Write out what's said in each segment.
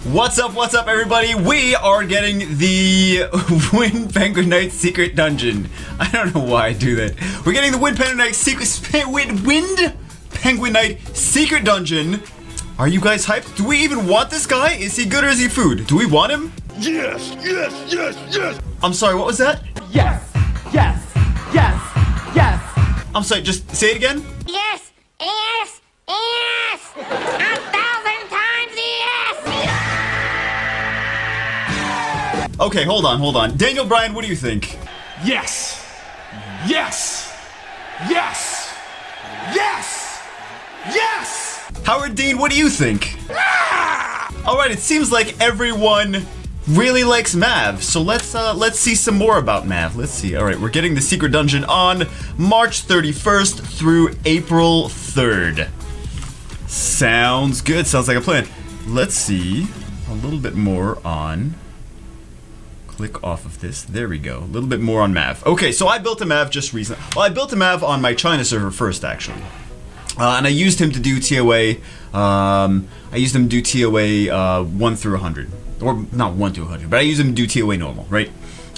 What's up, everybody? We are getting the Wind Penguin Knight Secret Dungeon. I don't know why I do that. We're getting the Wind Penguin Knight Secret Dungeon. Are you guys hyped? Do we even want this guy? Is he good or is he food? Do we want him? Yes, yes, yes, yes. I'm sorry, what was that? Yes, yes, yes, yes. I'm sorry, just say it again? Yes, yes, yes! 1,000 times yes! Okay, hold on. Daniel Bryan, what do you think? Yes, yes, yes, yes, yes. Howard Dean, what do you think? Alright, it seems like everyone really likes MAV, so let's see some more about MAV. Let's see. Alright, we're getting the secret dungeon on March 31st through April 3rd. Sounds good, sounds like a plan. Let's see a little bit more on... Click off of this. There we go. A little bit more on MAV. Okay, so I built a MAV just recently. Well, I built a MAV on my China server first, actually. And I used him to do TOA. I used him to do TOA 1 through 100. Or not 1 through 100, but I used him to do TOA normal, right?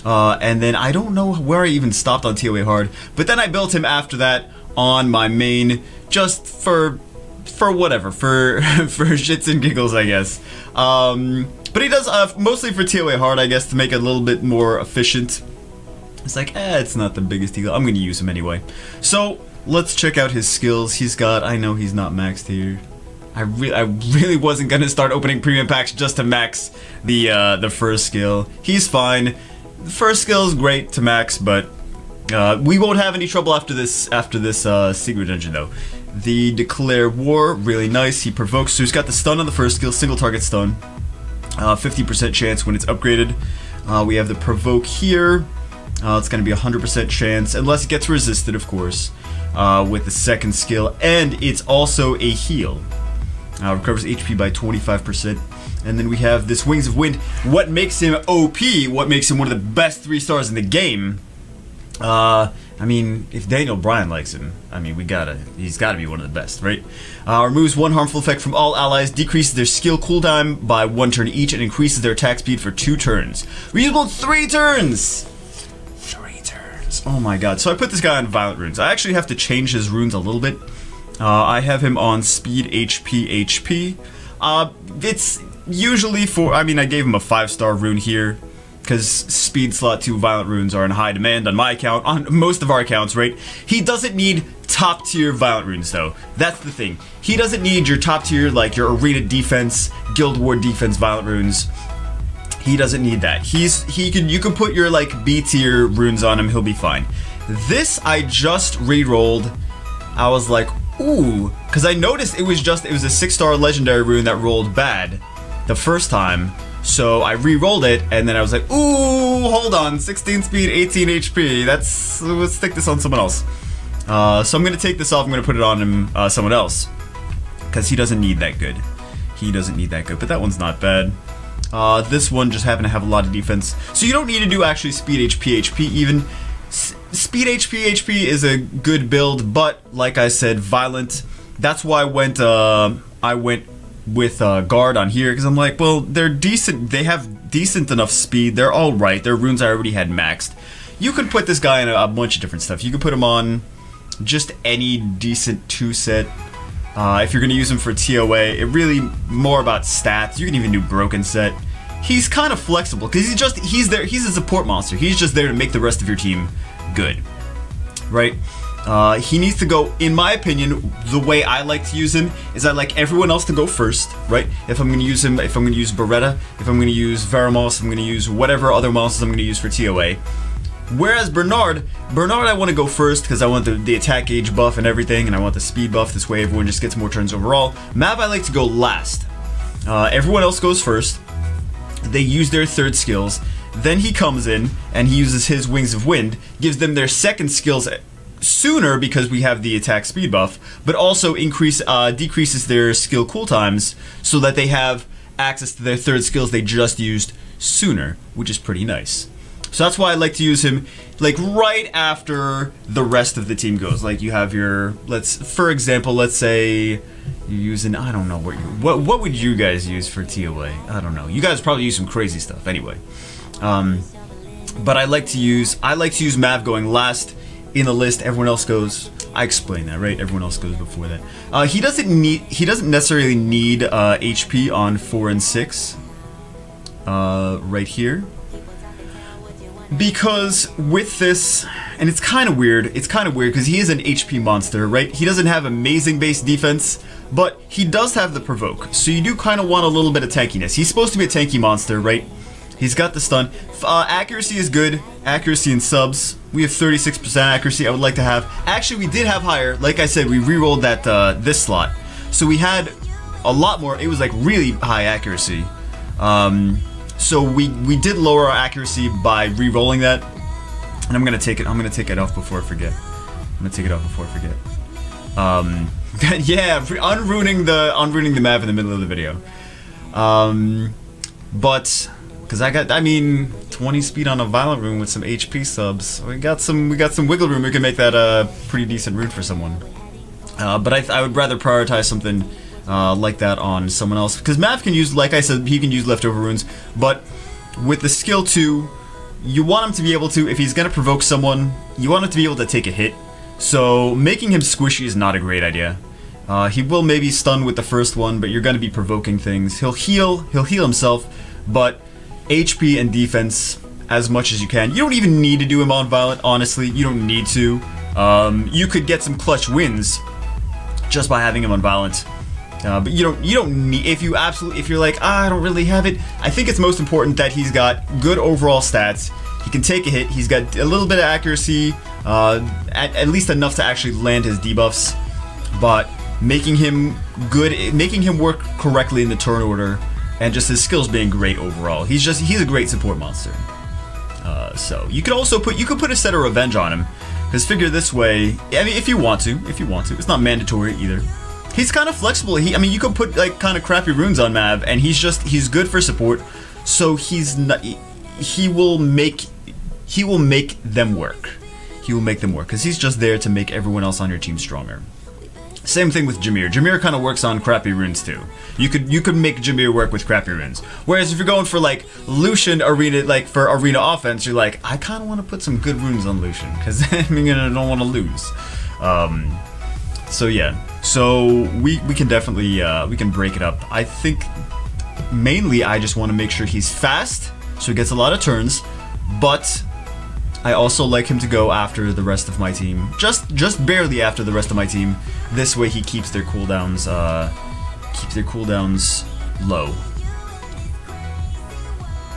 And then I don't know where I even stopped on TOA hard. But then I built him after that on my main, just for whatever, for shits and giggles, I guess. But he does mostly for TOA hard, I guess, to make it a little bit more efficient. It's like, it's not the biggest deal. I'm gonna use him anyway. So let's check out his skills. He's got, I know he's not maxed here. I really wasn't gonna start opening premium packs just to max the first skill. He's fine. The first skill is great to max, but we won't have any trouble after this secret dungeon though. The Declare War, really nice. He provokes, so he's got the stun on the first skill, single target stun. 50% chance when it's upgraded. We have the provoke here. It's going to be 100% chance, unless it gets resisted, of course, with the second skill. And it's also a heal. Recovers HP by 25%. And then we have this Wings of Wind. What makes him OP, what makes him one of the best 3 stars in the game, I mean, if Daniel Bryan likes him, I mean, he's gotta be one of the best, right? Removes 1 harmful effect from all allies, decreases their skill cooldown by 1 turn each, and increases their attack speed for 2 turns. Reusable 3 turns! 3 turns. Oh my god. So I put this guy on Violent Runes. I actually have to change his runes a little bit. I have him on Speed HP. It's usually for, I mean, I gave him a 5-star rune here, because Speed Slot 2 Violent Runes are in high demand on my account, on most of our accounts, right? He doesn't need top tier Violent Runes though. That's the thing. He doesn't need your top tier, like your Arena Defense, Guild War Defense Violent Runes. He doesn't need that. You can put your like B tier runes on him, he'll be fine. This I just re-rolled. I was like, ooh, because I noticed it was a 6-star legendary rune that rolled bad the first time. So I re-rolled it, and then I was like, ooh, hold on, 16 speed, 18 HP, let's stick this on someone else. So I'm gonna take this off, I'm gonna put it on him, someone else. Because he doesn't need that good. He doesn't need that good, but that one's not bad. This one just happened to have a lot of defense. So you don't need to do actually speed HP even. Speed HP is a good build, but like I said, violent. That's why I went with guard on here, because I'm like, well, they're decent, they have decent enough speed, they're alright, their runes I already had maxed. You could put this guy in a bunch of different stuff. You could put him on just any decent 2-set. If you're going to use him for TOA, it really more about stats. You can even do broken set. He's kind of flexible, because he's a support monster. He's just there to make the rest of your team good, right? He needs to go, in my opinion, the way I like to use him is I like everyone else to go first, right? If I'm going to use him, if I'm going to use Beretta, if I'm going to use Veramos, I'm going to use whatever other monsters I'm going to use for TOA. Whereas Bernard I want to go first because I want the attack gauge buff and everything, and I want the speed buff, this way everyone just gets more turns overall. Mav I like to go last. Everyone else goes first. They use their 3rd skills. Then he comes in and he uses his Wings of Wind, gives them their 2nd skills sooner because we have the attack speed buff, but also decreases their skill cooltimes so that they have access to their 3rd skills they just used sooner, which is pretty nice. So that's why I like to use him like right after the rest of the team goes. Like you have your, for example, let's say You're using, I don't know what would you guys use for TOA? I don't know. You guys probably use some crazy stuff anyway. But I like to use MAV going last in the list. Everyone else goes. I explained that, right? Everyone else goes before that. He doesn't necessarily need HP on 4 and 6. Right here. Because with this, and it's kind of weird because he is an HP monster, right? He doesn't have amazing base defense, but he does have the provoke, so you do kind of want a little bit of tankiness. He's supposed to be a tanky monster, right? He's got the stun. Accuracy is good. Accuracy in subs. We have 36% accuracy. I would like to have. Actually, we did have higher. Like I said, we re-rolled that this slot, so we had a lot more. It was like really high accuracy. So we did lower our accuracy by re-rolling that, and I'm gonna take it off before I forget. Yeah, unruining the map in the middle of the video. But because I mean 20 speed on a violent rune with some HP subs, we got some wiggle room. We can make that a pretty decent rune for someone. But I would rather prioritize something like that on someone else, because MAV can use, like I said, he can use leftover runes, but with the skill 2, you want him to be able to, if he's gonna provoke someone, you want him to be able to take a hit. So making him squishy is not a great idea. He will maybe stun with the first one, but you're gonna be provoking things. He'll heal himself, but HP and defense as much as you can. You don't even need to do him on violent, honestly. You don't need to. You could get some clutch wins just by having him on violent. But you don't need, if you're like, I don't really have it. I think it's most important that he's got good overall stats. He can take a hit. He's got a little bit of accuracy, at least enough to actually land his debuffs. But making him good, making him work correctly in the turn order, and just his skills being great overall. He's a great support monster. So you could also put a set of revenge on him, because figure this way. I mean, if you want to, it's not mandatory either. He's kind of flexible. I mean, you could put like kind of crappy runes on MAV, and he's good for support. So he will make them work. He will make them work because he's just there to make everyone else on your team stronger. Same thing with Jameer. Jameer kind of works on crappy runes too. You could make Jameer work with crappy runes. Whereas if you're going for like Lucian arena, like for arena offense, you're like, I kind of want to put some good runes on Lucian because I mean I don't want to lose. So yeah. So we can definitely we can break it up. I think mainly I just want to make sure he's fast, so he gets a lot of turns, but I also like him to go after the rest of my team, just barely after the rest of my team. This way he keeps their cooldowns low.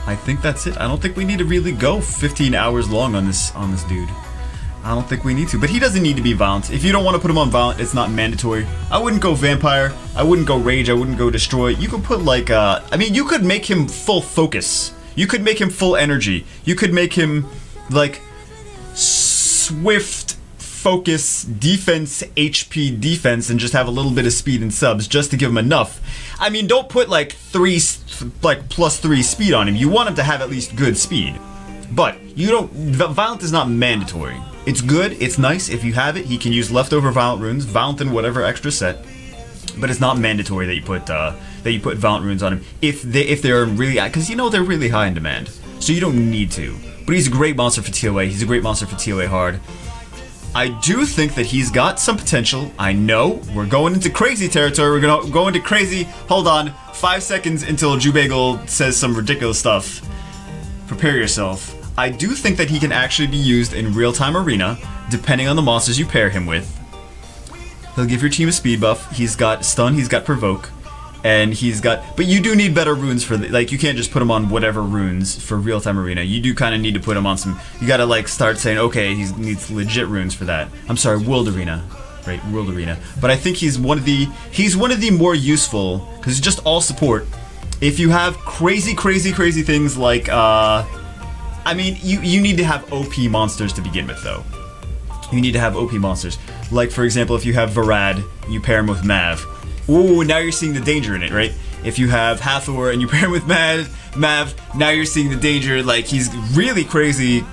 I think that's it. I don't think we need to really go 15 hours long on this dude. I don't think we need to, but he doesn't need to be violent. If you don't want to put him on violent, it's not mandatory. I wouldn't go vampire. I wouldn't go rage. I wouldn't go destroy. You could put like, I mean, you could make him full focus. You could make him full energy. You could make him like swift focus defense, HP defense, and just have a little bit of speed and subs just to give him enough. I mean, don't put like +3 speed on him. You want him to have at least good speed, but you don't. Violent is not mandatory. It's good, it's nice, if you have it, he can use leftover Violent runes, Violent in whatever extra set, but it's not mandatory that you put Violent runes on him if they're really, because you know they're really high in demand, so you don't need to. But he's a great monster for TOA, he's a great monster for TOA hard. I do think that he's got some potential. I know, we're going into crazy territory, we're gonna go into crazy, hold on, 5 seconds until Jubagel says some ridiculous stuff. Prepare yourself. I do think that he can actually be used in real-time arena, depending on the monsters you pair him with. He'll give your team a speed buff, he's got stun, he's got provoke, and he's got... But you do need better runes for... Like, you can't just put him on whatever runes for real-time arena. You do kind of need to put him on some... You gotta, like, start saying, okay, he needs legit runes for that. I'm sorry, World Arena. Right, World Arena. But I think he's one of the more useful, because he's just all support. If you have crazy things like, I mean, you need to have OP monsters to begin with, though. You need to have OP monsters. Like, for example, if you have Varad, you pair him with Mav. Ooh, now you're seeing the danger in it, right? If you have Hathor and you pair him with Mav, now you're seeing the danger. Like, he's really crazy,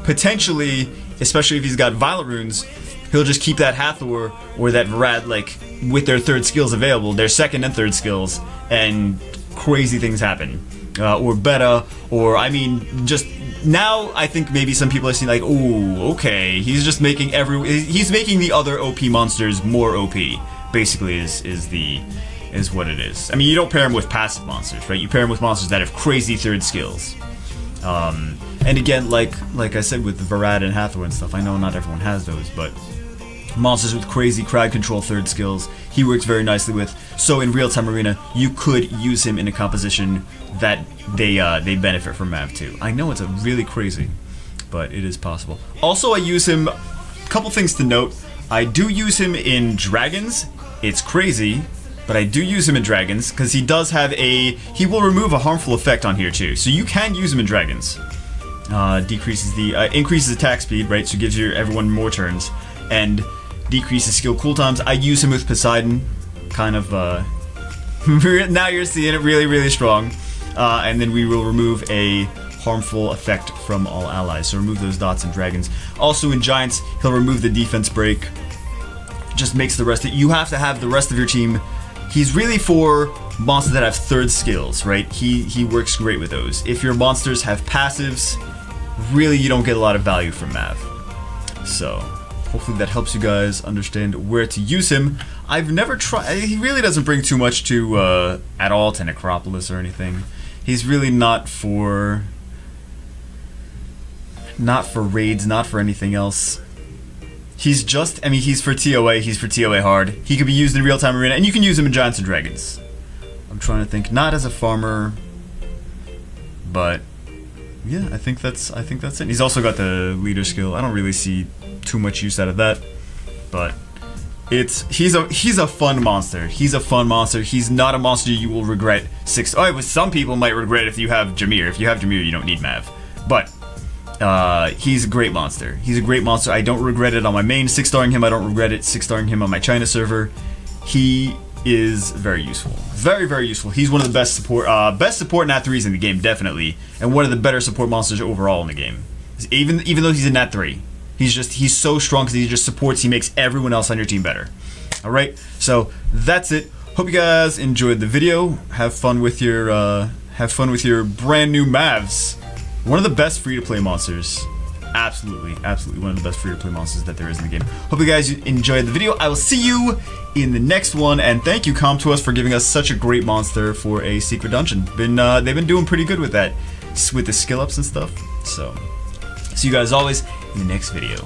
potentially, especially if he's got Violent runes, he'll just keep that Hathor or that Varad like with their third skills available, their second and third skills, and crazy things happen. Or Beta, or I mean, just now I think maybe some people are seeing like, oh, okay, he's just making he's making the other OP monsters more OP. Basically, is what it is. I mean, you don't pair him with passive monsters, right? You pair him with monsters that have crazy third skills. And again, like I said with Varad and Hathor and stuff, I know not everyone has those, but monsters with crazy crowd control third skills, he works very nicely with. So in real-time arena, you could use him in a composition that they benefit from MAV too. I know it's a really crazy, but it is possible. Also, I use him. A couple things to note. I do use him in dragons. It's crazy, but I do use him in dragons because he does have he will remove a harmful effect on here too. So you can use him in dragons. Decreases the increases attack speed, right? So gives everyone more turns, and decreases skill cooldowns. I use him with Poseidon, kind of. Now you're seeing it really strong, and then we will remove a harmful effect from all allies. So remove those dots in dragons. Also in giants, he'll remove the defense break. Just makes the rest of you have to have the rest of your team. He's really for monsters that have third skills, right? He works great with those. If your monsters have passives, really you don't get a lot of value from MAV. So hopefully that helps you guys understand where to use him. I've never tried. He really doesn't bring too much to at all to Necropolis or anything. He's really not for raids, not for anything else. He's just, I mean, he's for TOA, he's for TOA hard. He could be used in real-time arena, and you can use him in Giants and Dragons. I'm trying to think, not as a farmer, but yeah, I think that's it. He's also got the leader skill. I don't really see too much use out of that, but he's a fun monster. He's a fun monster. He's not a monster you will regret some people might regret if you have Jameer. If you have Jameer, you don't need MAV, but he's a great monster. He's a great monster. I don't regret it on my main 6-starring him. I don't regret it 6-starring him on my China server. He is very useful. Very useful. He's one of the best support Nat 3s in the game, definitely, and one of the better support monsters overall in the game. Even though he's a Nat 3, he's so strong because he just supports. He makes everyone else on your team better. All right, so that's it. Hope you guys enjoyed the video. Have fun with your brand new MAVs. One of the best free-to-play monsters. Absolutely one of the best free-to-play monsters that there is in the game. Hope you guys enjoyed the video. I will see you in the next one, and thank you, Com2us, for giving us such a great monster for a secret dungeon. They've been doing pretty good with that, with the skill ups and stuff. So, see you guys always in the next video.